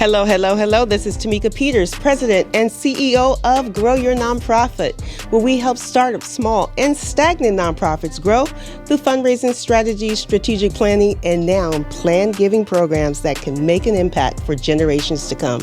Hello, hello, hello. This is Tamika Peters, President and CEO of Grow Your Nonprofit, where we help startups, small and stagnant nonprofits grow through fundraising strategies, strategic planning, and now planned giving programs that can make an impact for generations to come.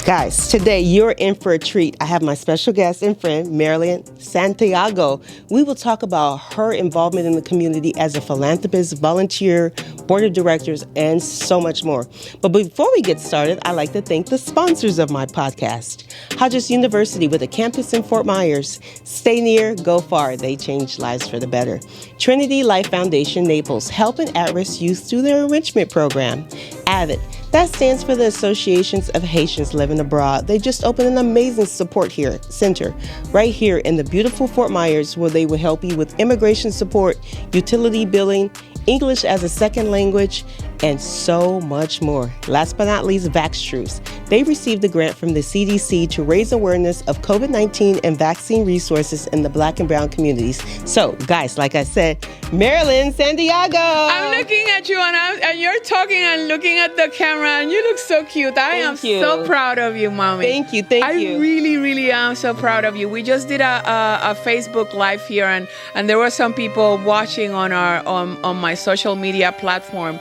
Guys, today you're in for a treat. I have my special guest and friend, Marilyn Santiago. We will talk about her involvement in the community as a philanthropist, volunteer, board of directors, and so much more. But before we get started, I'd like to thank the sponsors of my podcast. Hodges University with a campus in Fort Myers. Stay near, go far. They change lives for the better. Trinity Life Foundation Naples, helping at-risk youth through their enrichment program. AVID, that stands for the Associations of Haitians Living Abroad. They just opened an amazing support center right here in the beautiful Fort Myers, where they will help you with immigration support, utility billing, English as a second language, and so much more. Last but not least, Vaxtrus. They received a grant from the CDC to raise awareness of COVID-19 and vaccine resources in the Black and Brown communities. So, guys, like I said, Marilyn Santiago. I'm looking at you, and you're talking and looking at the camera, and you look so cute. I am so proud of you, Mommy. Thank you. I really, really am so proud of you. We just did a Facebook Live here, and there were some people watching on on my social media platform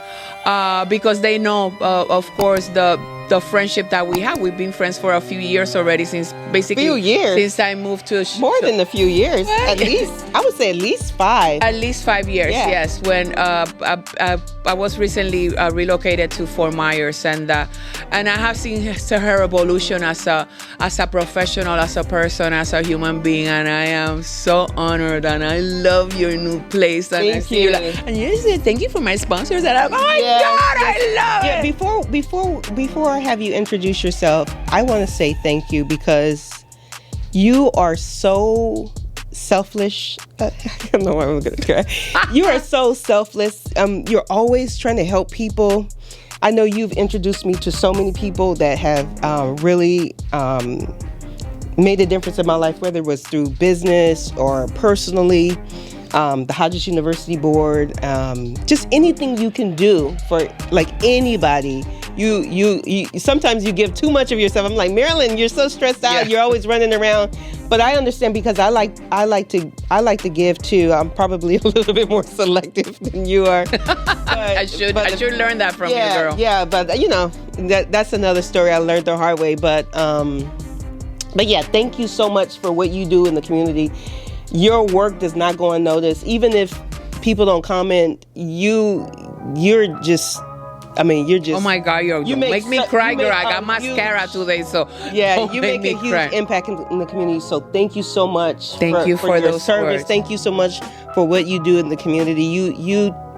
because they know, of course, the friendship that we have. We've been friends for a few years already, since since I moved to more than a few years. At least, I would say at least 5. At least 5 years, yeah. Yes. When I was recently relocated to Fort Myers, and I have seen her evolution as a professional, as a person, as a human being, and I am so honored, and I love your new place. And Thank you. And you said thank you for my sponsors, and I'm, oh my God, I love it. Before I have you introduce yourself, I want to say thank you, because you are so selfish. I don't know what I'm going to try. You are so selfless. You're always trying to help people. I know you've introduced me to so many people that have really made a difference in my life, whether it was through business or personally. The Hodges University board, just anything you can do for like anybody. You sometimes you give too much of yourself. I'm like, Marilyn, you're so stressed out. Yeah. You're always running around. But I understand, because I like to give too. I'm probably a little bit more selective than you are. I should learn that from you, girl. Yeah, but that's another story I learned the hard way. But yeah, thank you so much for what you do in the community. Your work does not go unnoticed. Even if people don't comment, you're just. Oh my God, you make me cry, girl. I got mascara today, so yeah, you make a huge impact in the community. So thank you so much. Thank you for your those service. words. Thank you so much for what you do in the community.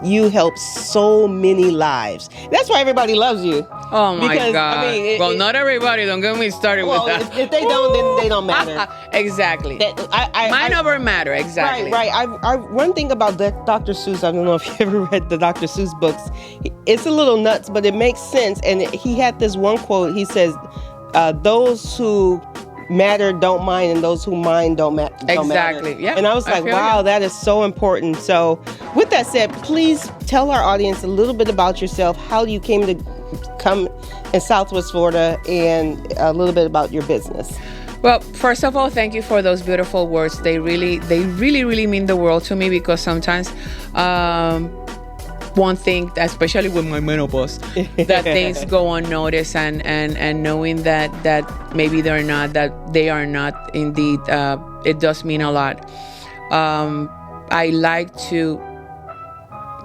You help so many lives. That's why everybody loves you. Oh my God! Not everybody. Don't get me started with that. If they don't, then they don't matter. Exactly. Mind over matter. Exactly. Right. One thing about Dr. Seuss, I don't know if you ever read the Dr. Seuss books. It's a little nuts, but it makes sense. And he had this one quote. He says, "Those who matter don't mind, and those who mind don't matter." Exactly. Yeah. And I was like, wow, that is so important. So with that said, please tell our audience a little bit about yourself, how you came to come in Southwest Florida, and a little bit about your business. Well, first of all, thank you for those beautiful words. They really mean the world to me, because sometimes one thing, especially with my menopause, that things go unnoticed, and knowing that maybe they are not indeed, it does mean a lot. I like to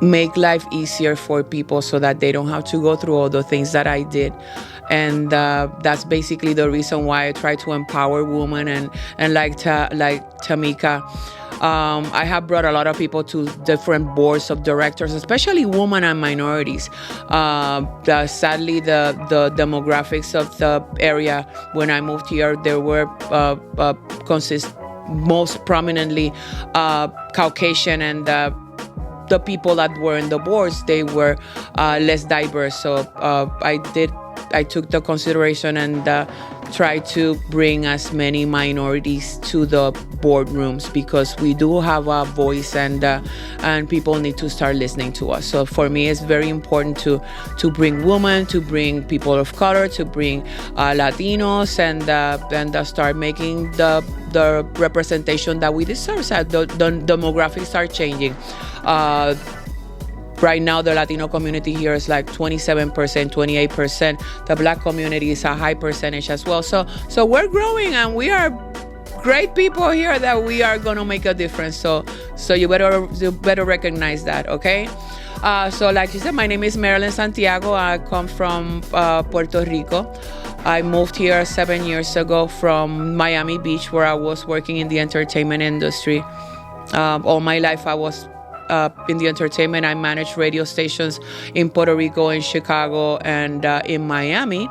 make life easier for people so that they don't have to go through all the things that I did. And that's basically the reason why I try to empower women, and like Tamika, I have brought a lot of people to different boards of directors, especially women and minorities. Sadly, the demographics of the area when I moved here, there were most prominently Caucasian, and the people that were in the boards, they were less diverse. So I took the consideration and try to bring as many minorities to the boardrooms, because we do have a voice, and people need to start listening to us. So for me, it's very important to bring women, to bring people of color, to bring Latinos, and start making the representation that we deserve. So the demographics are changing. Right now, the Latino community here is like 27%, 28%. The Black community is a high percentage as well. So we're growing, and we are great people here that we are going to make a difference. So you better recognize that, okay? So like you said, my name is Marilyn Santiago. I come from Puerto Rico. I moved here 7 years ago from Miami Beach, where I was working in the entertainment industry. All my life I was in the entertainment. I managed radio stations in Puerto Rico, in Chicago, and in Miami,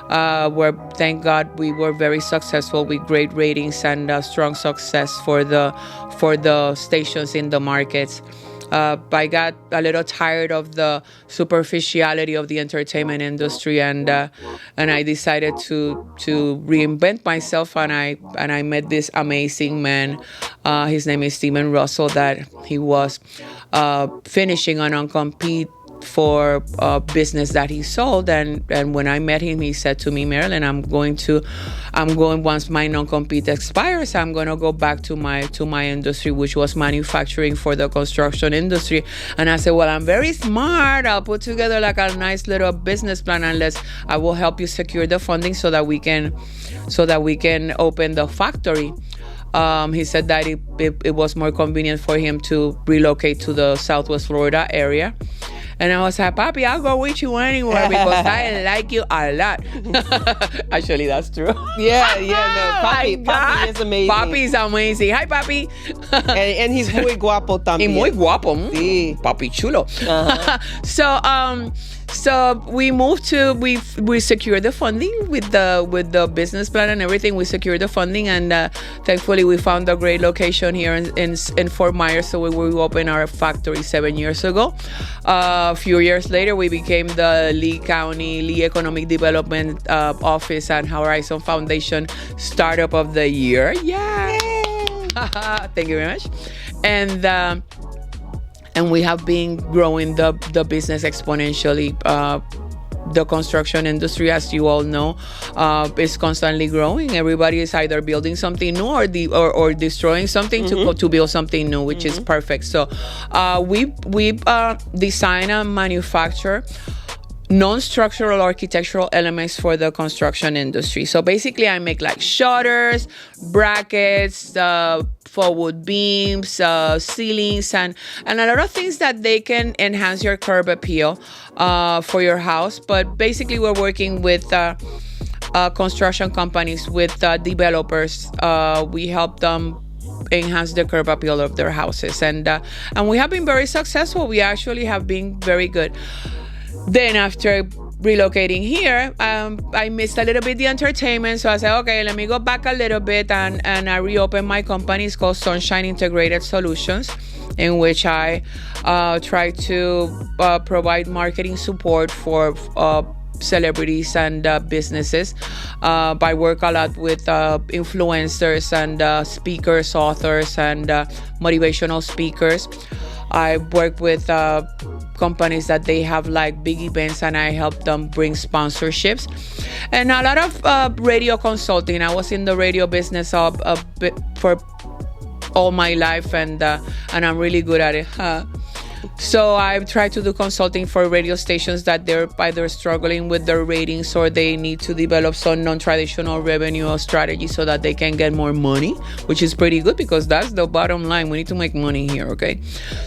where, thank God, we were very successful with great ratings and strong success for the stations in the markets. I got a little tired of the superficiality of the entertainment industry, and I decided to reinvent myself, and I met this amazing man. His name is Stephen Russell. That he was finishing an non-compete for a business that he sold, and when I met him, he said to me, Marilyn, I'm going once my non-compete expires, I'm going to go back to my industry, which was manufacturing for the construction industry. And I said, well, I'm very smart. I'll put together like a nice little business plan, unless I will help you secure the funding so that we can open the factory. He said that it was more convenient for him to relocate to the Southwest Florida area. And I was like, Papi, I'll go with you anywhere, because I like you a lot. Actually, that's true. Yeah, no, Papi is amazing. Papi is amazing. Hi, Papi. and he's muy guapo también. Y muy guapo. Sí. Papi chulo. So we moved we secured the funding with the business plan and everything. We secured the funding, and thankfully we found a great location here in Fort Myers. So we opened our factory 7 years ago. A few years later, we became the Lee County Lee Economic Development Office and Horizon Foundation Startup of the Year. Yeah. Thank you very much. And we have been growing the business exponentially. The construction industry, as you all know, is constantly growing. Everybody is either building something new or destroying something to build something new, which is perfect. So we design and manufacture non-structural architectural elements for the construction industry. So basically, I make like shutters, brackets, forward beams, ceilings, and a lot of things that they can enhance your curb appeal for your house. But basically, we're working with construction companies, with developers. We help them enhance the curb appeal of their houses, and we have been very successful. We actually have been very good. Then after relocating here, I missed a little bit the entertainment. So I said, okay, let me go back a little bit. And I reopened my company. It's called Sunshine Integrated Solutions, in which I try to provide marketing support for celebrities and businesses. I work a lot with influencers and speakers, authors, and motivational speakers. I work with companies that they have like big events, and I help them bring sponsorships, and a lot of radio consulting. I was in the radio business a bit for all my life, and I'm really good at it. So I've tried to do consulting for radio stations that they're either struggling with their ratings, or they need to develop some non-traditional revenue strategy so that they can get more money, which is pretty good, because that's the bottom line. We need to make money here, okay?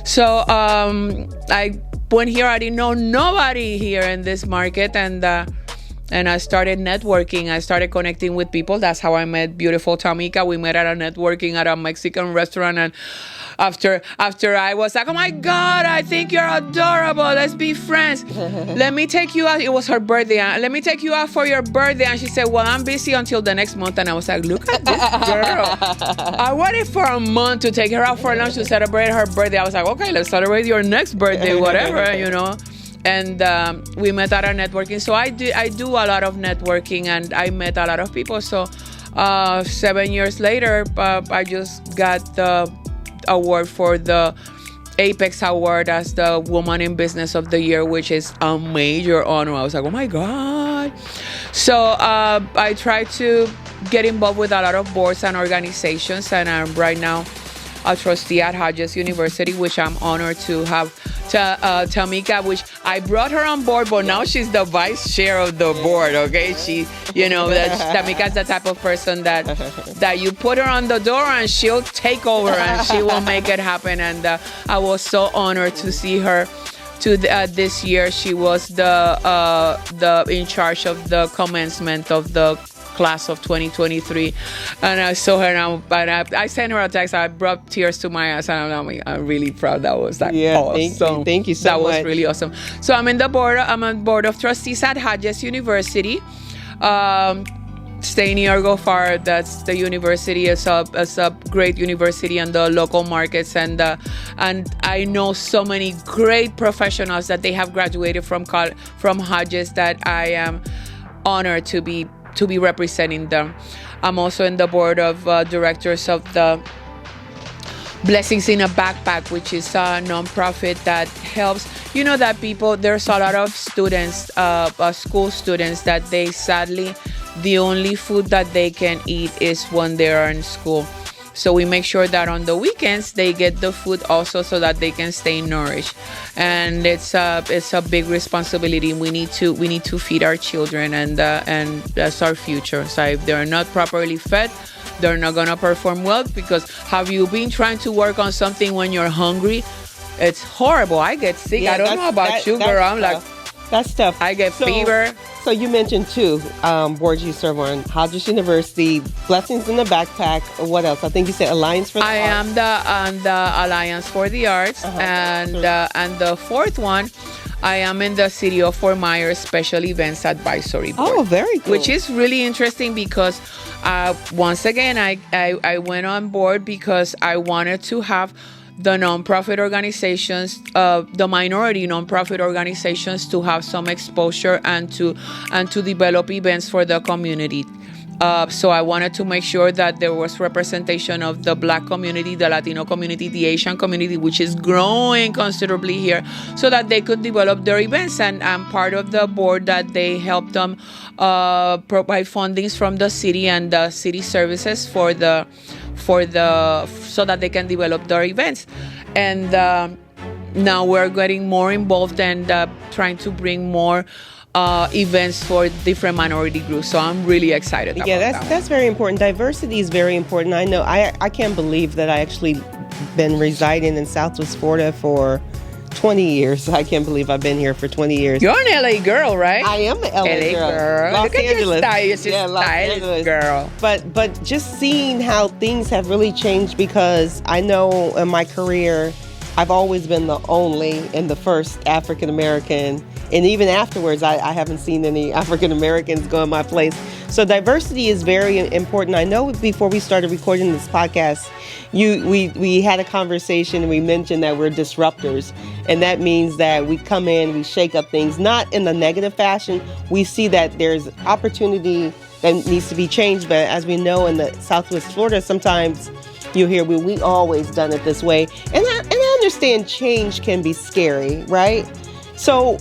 So I went here. I didn't know nobody here in this market, and I started networking. I started connecting with people. That's how I met beautiful Tamika. We met at a networking at a Mexican restaurant, and after I was like, oh my God, I think you're adorable. Let's be friends. Let me take you out. It was her birthday. Let me take you out for your birthday. And she said, well, I'm busy until the next month. And I was like, look at this girl. I waited for a month to take her out for lunch to celebrate her birthday. I was like, okay, let's celebrate your next birthday, whatever, you know. we met at a networking. So I do a lot of networking, and I met a lot of people. So 7 years later, I just got the award for the Apex Award as the Woman in Business of the Year, which is a major honor. I was like, oh my God. So I try to get involved with a lot of boards and organizations, and I'm right now a trustee at Hodges University, which I'm honored to have Tamika, which I brought her on board, but now she's the vice chair of the board. Okay, she, Tamika's the type of person that you put her on the door and she'll take over and she will make it happen. And I was so honored to see her. This year, she was the in charge of the commencement of the class of 2023, and I saw her now, and I sent her a text. I brought tears to my eyes, and I'm really proud. That was like awesome. Thank you so much. That was really awesome. So I'm on board of trustees at Hodges University. Stay near Go Far. That's the university. It's a great university in the local markets, and I know so many great professionals that they have graduated from Hodges that I am honored to be representing them. I'm also in the board of directors of the Blessings in a Backpack, which is a nonprofit that helps. That people, there's a lot of students, school students, that they sadly, the only food that they can eat is when they are in school. So we make sure that on the weekends they get the food also, so that they can stay nourished. And it's a big responsibility. We need to feed our children, and that's our future. So if they're not properly fed, they're not gonna perform well. Because have you been trying to work on something when you're hungry? It's horrible. I get sick. I don't know about you, girl. I'm like, that's tough. I get fever. So you mentioned two boards you serve on: Hodges University, Blessings in the Backpack. What else? I think you said Alliance for the Arts. I am the Alliance for the Arts, and the fourth one, I am in the City of Fort Myers Special Events Advisory Board. Oh, very cool. Which is really interesting because once again I went on board because I wanted to have the nonprofit organizations, the minority nonprofit organizations, to have some exposure and to develop events for the community. So I wanted to make sure that there was representation of the Black community, the Latino community, the Asian community, which is growing considerably here, so that they could develop their events. And I'm part of the board that they help them provide fundings from the city and the city services so that they can develop their events. And now we're getting more involved and trying to bring more events for different minority groups. So I'm really excited about that. That's very important. Diversity is very important. I know I can't believe that I actually been residing in Southwest Florida for 20 years. I can't believe I've been here for 20 years. You're an LA girl, right? I am an LA girl. Los Angeles. You're Los Angeles girl. But just seeing how things have really changed, because I know in my career, I've always been the only and the first African American. And even afterwards, I haven't seen any African Americans go in my place. So diversity is very important. I know before we started recording this podcast, we had a conversation and we mentioned that we're disruptors. And that means that we come in, we shake up things, not in a negative fashion. We see that there's opportunity that needs to be changed. But as we know in the Southwest Florida, sometimes you hear we always done it this way. And I understand change can be scary, right? So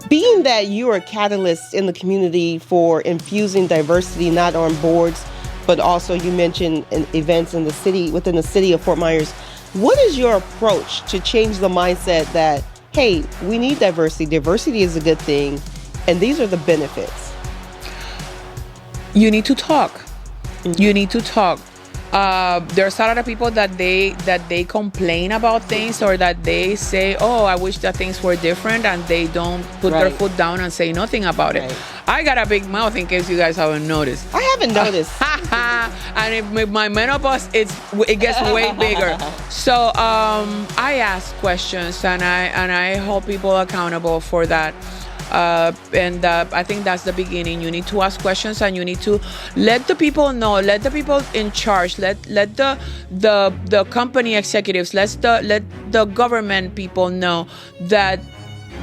being that you are a catalyst in the community for infusing diversity, not on boards, but also you mentioned in events in the city, within the city of Fort Myers, what is your approach to change the mindset that, hey, we need diversity. Diversity is a good thing, and these are the benefits? You need to talk. Mm-hmm. You need to talk. There's a lot of people that they complain about things, or that they say, oh, I wish that things were different, and they don't put their foot down and say nothing about it. I got a big mouth, in case you guys haven't noticed. I haven't noticed. And if my menopause, it gets way bigger. So I ask questions, and I hold people accountable for that. And I think that's the beginning. You need to ask questions, and you need to let the people know, let the people in charge, let the company executives, let the government people know that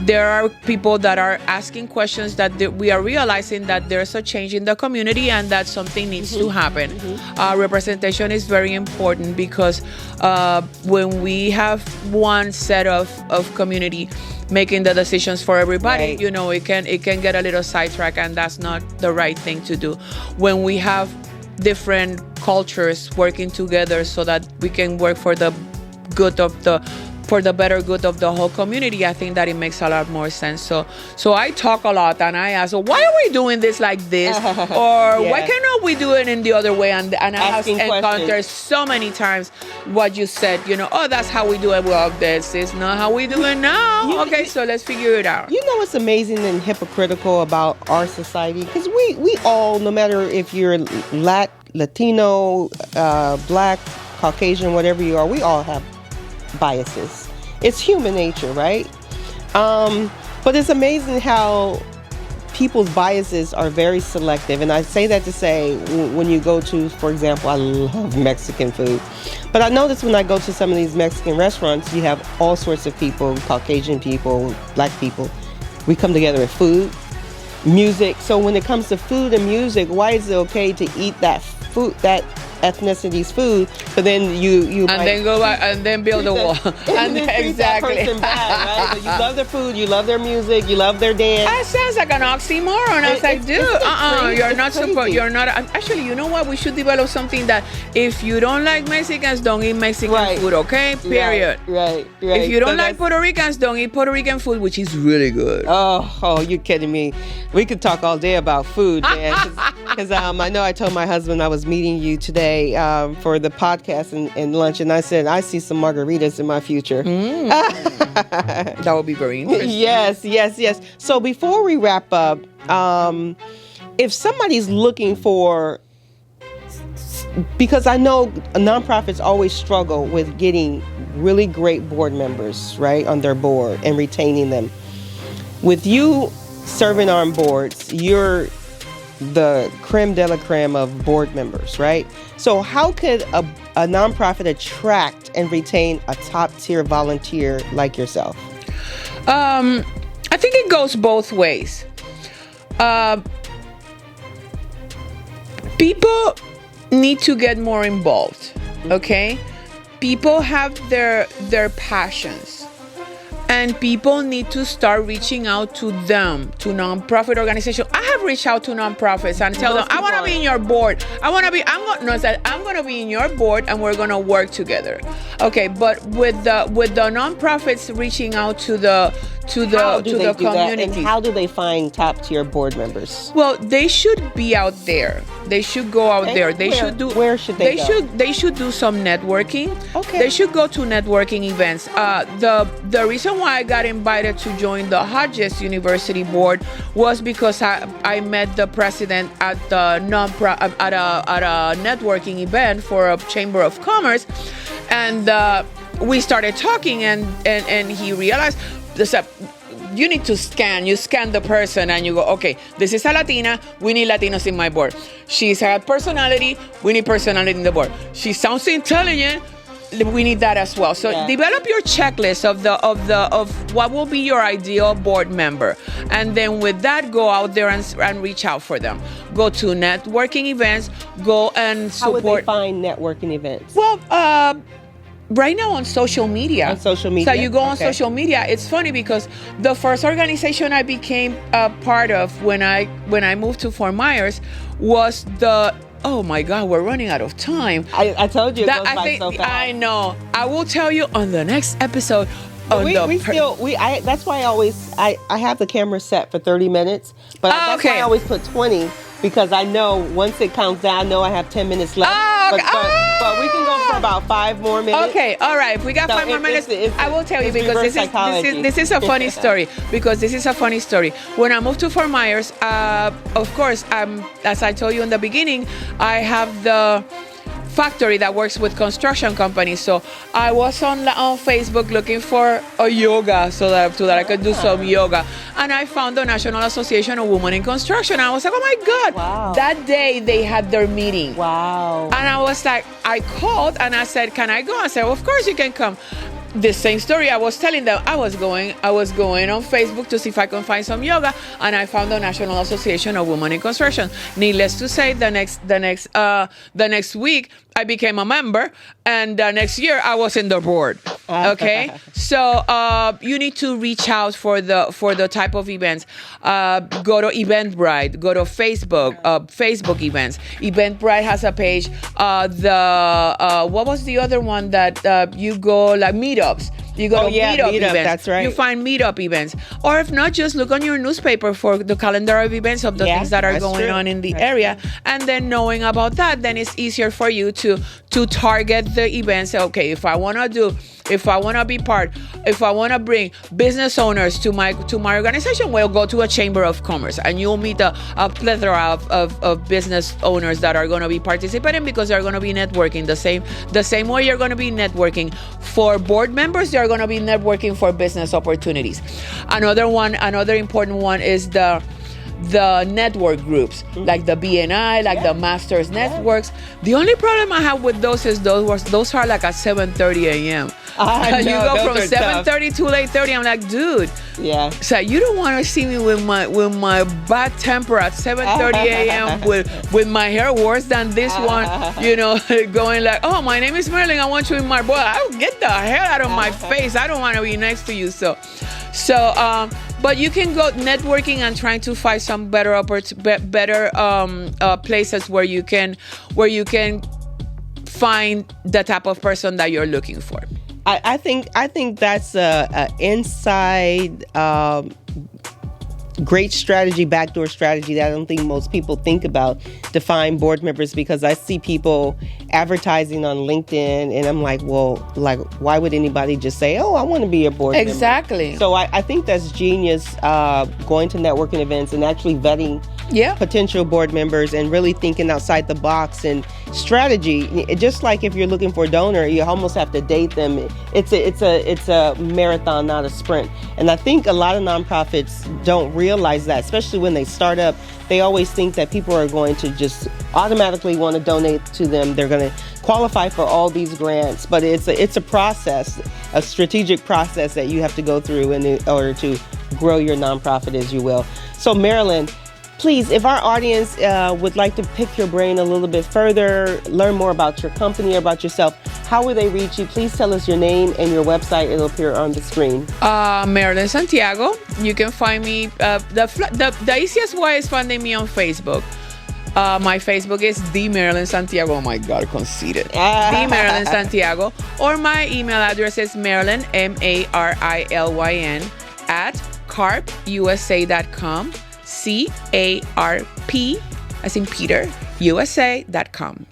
there are people that are asking questions that we are realizing that there's a change in the community and that something needs to happen. Representation is very important because when we have one set of community making the decisions for everybody, Right. you know, it can get a little sidetracked, and that's not the right thing to do. When we have different cultures working together so that we can work for the better good of the whole community, I think that it makes a lot more sense. So I talk a lot and I ask, well, why are we doing this like this? Or why cannot we do it in the other way? And I have encountered so many times what you said, you know, oh, that's how we do it. Well, this is not how we do it now. Okay, so let's figure it out. You know what's amazing and hypocritical about our society? Because we all, no matter if you're Latino, Black, Caucasian, whatever you are, we all have biases. It's human nature, right? But it's amazing how people's biases are very selective. And I say that to say, when you go to, for example, I love Mexican food. But I notice when I go to some of these Mexican restaurants, you have all sorts of people, Caucasian people, Black people. We come together with food, music. So when it comes to food and music, why is it okay to eat that food, that ethnicity's food, but then you and then go back and then build a wall and then treat that person bad, right? But you love their food, you love their music, you love their dance. That sounds like an oxymoron. I was like, dude, you're not supposed. You're not. Actually, you know what? We should develop something that if you don't like Mexicans, don't eat Mexican food. Okay, period. Right. If you don't like Puerto Ricans, don't eat Puerto Rican food, which is really good. Oh, you're kidding me. We could talk all day about food, man. Because I know I told my husband I was meeting you today for the podcast and lunch, and I said, I see some margaritas in my future. That would be very interesting. Yes. So before we wrap up, if somebody's looking for, because I know nonprofits always struggle with getting really great board members, right, on their board and retaining them. With you serving on boards, you're the creme de la creme of board members, right? So how could a nonprofit attract and retain a top-tier volunteer like yourself? I think it goes both ways. People need to get more involved, okay? People have their passions. And people need to start reaching out to them, to nonprofit organizations. I have reached out to nonprofits and tell them, I want to be in your board. I'm going to be in your board and we're going to work together. Okay, but with the nonprofits reaching out to the community. And how do they find top tier board members? Well, they should be out there. They should go out there. Where should they go? They should do some networking. Okay. They should go to networking events. The reason why I got invited to join the Hodges University board was because I met the president at the at a networking event for a Chamber of Commerce, and we started talking, and he realized you need to scan. You scan the person and you go, okay, this is a Latina. We need Latinos in my board. She's a personality. We need personality in the board. She sounds intelligent. We need that as well. So develop your checklist of what will be your ideal board member, and then with that, go out there and reach out for them. Go to networking events. Go and support. How would they find networking events? Well, right now on social media. On social media. So you go on social media. It's funny because the first organization I became a part of when I moved to Fort Myers was the. Oh my God, we're running out of time. I told you it goes by so fast. I know. I will tell you on the next episode. That's why I have the camera set for 30 minutes, but that's why I always put 20, because I know once it counts down, I know I have 10 minutes left. But we can go for about 5 more minutes. Okay, all right. If we got 5 more minutes, I will tell you, because this is a funny story. Because this is a funny story. When I moved to Fort Myers, of course, as I told you in the beginning, I have the factory that works with construction companies. So I was on Facebook looking for a yoga so that I could do some yoga. And I found the National Association of Women in Construction. I was like, oh my God. Wow. That day they had their meeting. Wow. And I was like, I called and I said, can I go? I said, well, of course you can come. this same story I was telling them, I was going on Facebook to see if I could find some yoga, and I found the National Association of Women in Construction. Needless to say, the next week I became a member, and the next year I was in the board. Okay, so you need to reach out for the type of events. Go to Eventbrite, go to Facebook events. Eventbrite has a page. What was the other one that you go, like meetups? You go to meetup events. That's right. You find meetup events. Or if not, just look on your newspaper for the calendar of events of the things that are going on in the area. And then knowing about that, then it's easier for you to target the events. Okay, if I want to be part, if I want to bring business owners to my organization, we'll go to a chamber of commerce, and you'll meet a plethora of business owners that are going to be participating, because they're going to be networking the same way you're going to be networking for board members. They're going to be networking for business opportunities. Another important one is the network groups, like the BNI, like the Masters networks. The only problem I have with those is those are like at 7:30 a.m. You go from 7:30 to 8:30. I'm like, dude. Yeah. So you don't want to see me with my bad temper at 7:30 a.m. with my hair worse than this one. Going like, oh, my name is Marilyn. I want you in my board. I'll get the hell out of my face. I don't want to be next to you. So, but you can go networking and trying to find some better places where you can find the type of person that you're looking for. I think that's a inside great strategy, backdoor strategy that I don't think most people think about to find board members, because I see people advertising on LinkedIn and I'm like, well, like, why would anybody just say, oh, I want to be a board member? Exactly. So I think that's genius, going to networking events and actually vetting potential board members and really thinking outside the box and strategy. Just like if you're looking for a donor, you almost have to date them. It's a marathon, not a sprint. And I think a lot of nonprofits don't realize that, especially when they start up. They always think that people are going to just automatically want to donate to them. They're going to qualify for all these grants, but it's a process, a strategic process that you have to go through in order to grow your nonprofit, as you will. So Marilyn, please, if our audience would like to pick your brain a little bit further, learn more about your company, about yourself, how will they reach you? Please tell us your name and your website. It'll appear on the screen. Marilyn Santiago. You can find me. The easiest way is finding me on Facebook. My Facebook is The Marilyn Santiago. Oh my God, conceited. The Marilyn Santiago. Or my email address is Marilyn, MARILYN, at CARPUSA.com. CARP, as in Peter, USA.com.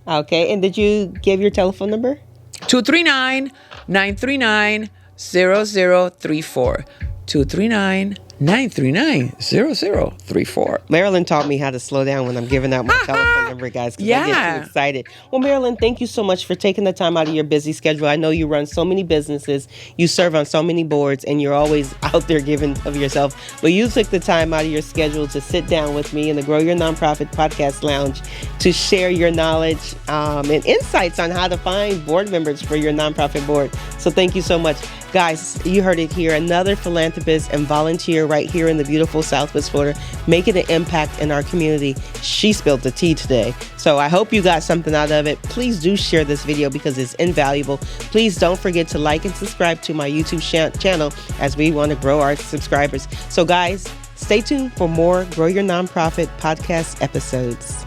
Okay, and did you give your telephone number? 239-939-0034. 239-939-0034. Marilyn taught me how to slow down when I'm giving out my telephone number, guys, because I get too excited. Well, Marilyn, thank you so much for taking the time out of your busy schedule. I know you run so many businesses, you serve on so many boards, and you're always out there giving of yourself. But you took the time out of your schedule to sit down with me in the Grow Your Nonprofit Podcast Lounge to share your knowledge and insights on how to find board members for your nonprofit board. So thank you so much. Guys, you heard it here. Another philanthropist and volunteer right here in the beautiful Southwest Florida, making an impact in our community. She spilled the tea today. So I hope you got something out of it. Please do share this video because it's invaluable. Please don't forget to like and subscribe to my YouTube channel as we want to grow our subscribers. So guys, stay tuned for more Grow Your Nonprofit podcast episodes.